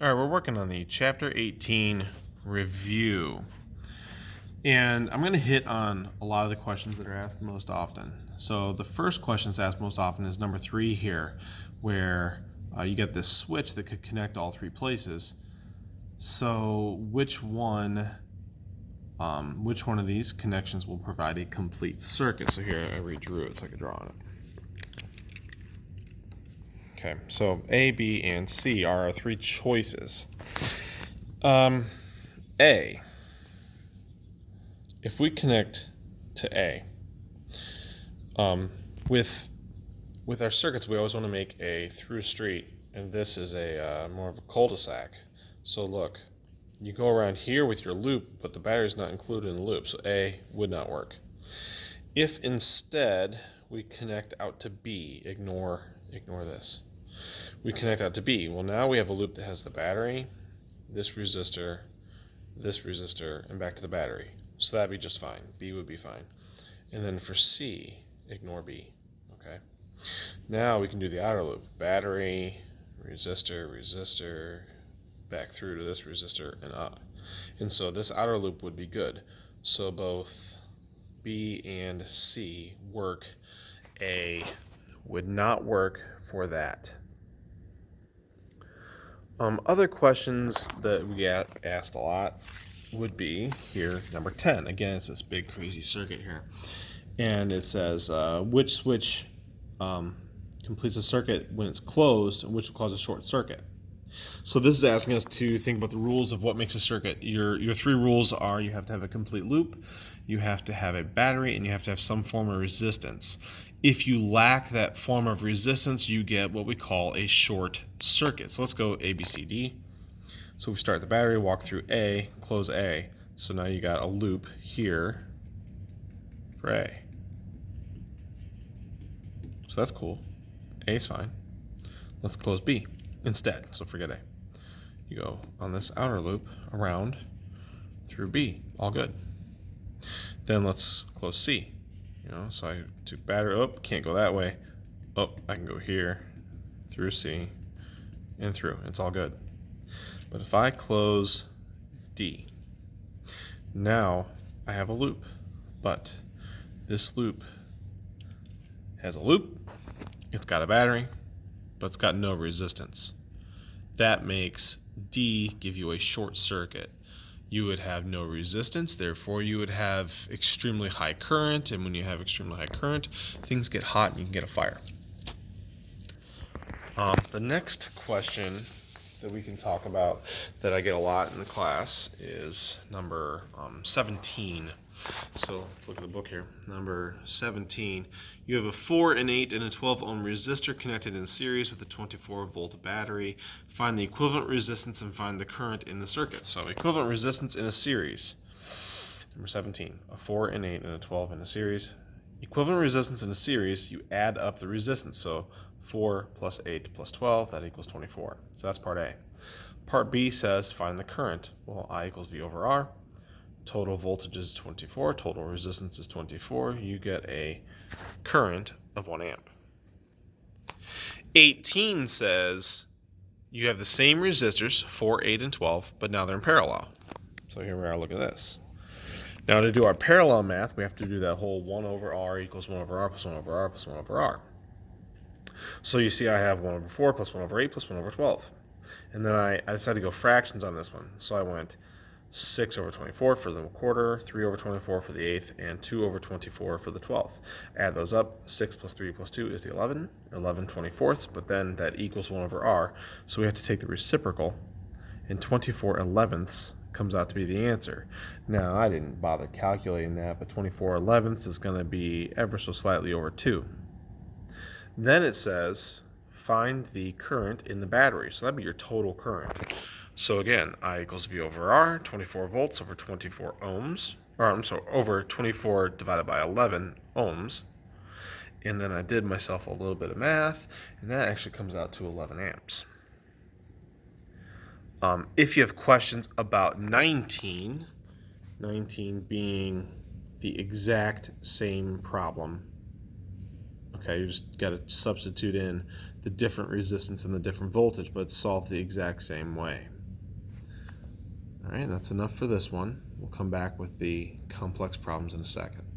All right, we're working on the Chapter 18 review. And I'm going to hit on a lot of the questions that are asked the most often. So the first question that's asked most often is number 3 here, where you get this switch that could connect all 3 places. So which one of these connections will provide a complete circuit? So here I redrew it so I could draw on it. Okay, so A, B, and C are our 3 choices. A. If we connect to A, with our circuits, we always want to make a through street, and this is a more of a cul-de-sac. So look, you go around here with your loop, but the battery is not included in the loop, so A would not work. If instead we connect out to B, ignore this. We connect out to B. Well, now we have a loop that has the battery, this resistor, and back to the battery. So that'd be just fine. B would be fine. And then for C, ignore B. Okay. Now we can do the outer loop. Battery, resistor, back through to this resistor and up. And so this outer loop would be good. So both B and C work. A would not work for that. Other questions that we get asked a lot would be here, number 10. Again, it's this big crazy circuit here. And it says, which switch completes a circuit when it's closed, and which will cause a short circuit? So this is asking us to think about the rules of what makes a circuit. Your 3 rules are: you have to have a complete loop, you have to have a battery, and you have to have some form of resistance. If you lack that form of resistance, you get what we call a short circuit. So let's go A, B, C, D. So we start the battery, walk through A, close A. So now you got a loop here for A. So that's cool. A is fine. Let's close B instead. So forget A. You go on this outer loop around through B. All good. Then let's close C. So I took battery up, can't go that way. Oh, I can go here, through C, and through. It's all good. But if I close D, now I have a loop. But this loop has a loop, it's got a battery, but it's got no resistance. That makes D give you a short circuit. You would have no resistance, therefore you would have extremely high current, and when you have extremely high current, things get hot and you can get a fire. The next question that we can talk about that I get a lot in the class is number 17. So let's look at the book here. Number 17. You have a 4, an 8, and a 12 ohm resistor connected in series with a 24 volt battery. Find the equivalent resistance and find the current in the circuit. So equivalent resistance in a series. Number 17. A 4, an 8, and a 12 in a series. Equivalent resistance in a series, you add up the resistance. So 4 plus 8 plus 12, that equals 24. So that's part A. Part B says find the current. Well, I equals V over R. Total voltage is 24, total resistance is 24. You get a current of 1 amp. 18 says you have the same resistors, 4, 8, and 12, but now they're in parallel. So here we are, look at this. Now to do our parallel math, we have to do that whole 1 over R equals 1 over R plus 1 over R plus 1 over R. So you see I have 1 over 4 plus 1 over 8 plus 1 over 12. And then I decided to go fractions on this one. So I went 6 over 24 for the quarter, 3 over 24 for the eighth, and 2 over 24 for the 12th. Add those up. 6 plus 3 plus 2 is the 11 24ths, but then that equals 1 over R. So we have to take the reciprocal, and 24 elevenths comes out to be the answer. Now, I didn't bother calculating that, but 24 elevenths is going to be ever so slightly over 2. Then it says, find the current in the battery. So that'd be your total current. So again, I equals V over R, 24 volts over 24 ohms, over 24 divided by 11 ohms. And then I did myself a little bit of math, and that actually comes out to 11 amps. If you have questions about 19 being the exact same problem, okay, you just got to substitute in the different resistance and the different voltage, but it's solved the exact same way. All right, that's enough for this one. We'll come back with the complex problems in a second.